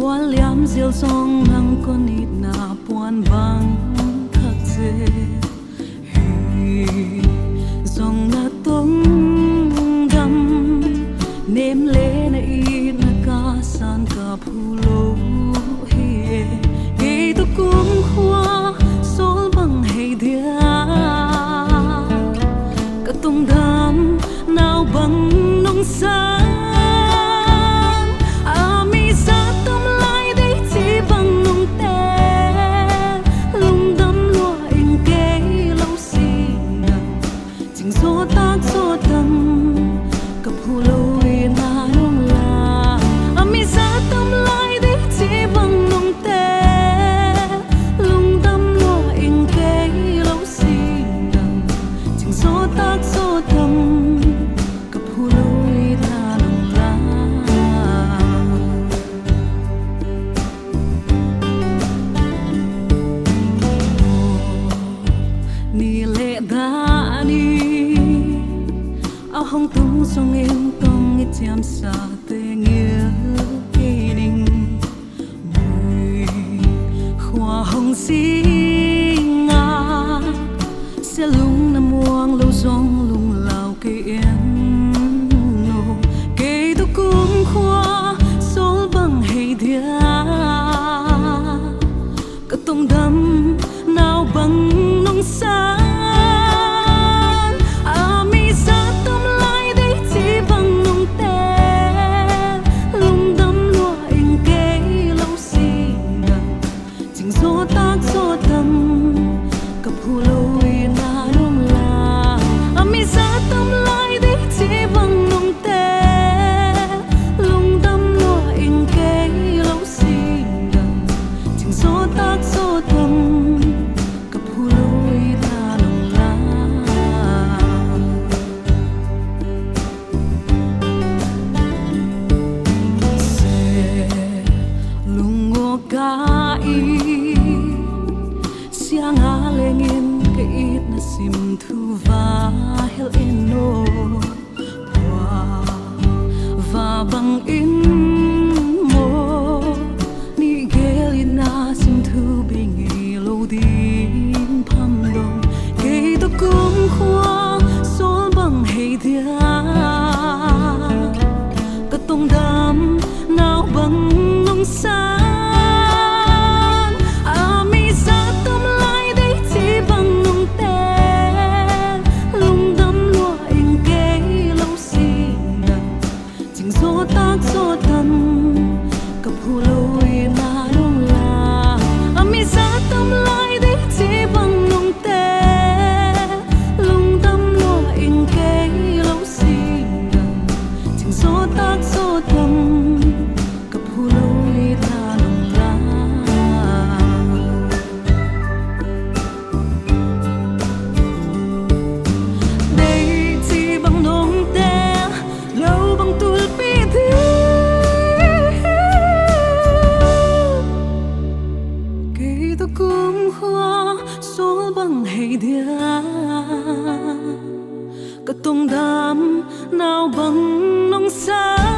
qua liam dial song nang con nít na puan bang khắc dê dòng na tông đâm nêm lê na ít na ca san ca phu lô hi gây tu cung khoa sol bằng hay dia cả tung đam nào bằng nông sa hong tung song em tông ít chạm xa tê nghĩa kỳ đình mùi khoa hồng xí ngà sẽ lung nằm muang lâu giông lung lao cây em nô cây tu cung khoa sol bằng hay dia cả tông đâm nào bằng nông sa siang alengin kait na simtu va hel eno va bang in mo ni gelin na simtu bingi lo din pham dong kay to kum khoa sol bang hay dia ka tong dam nào bang nong sa cung khoa số bằng hay dia cả tung đam nào bằng nông sa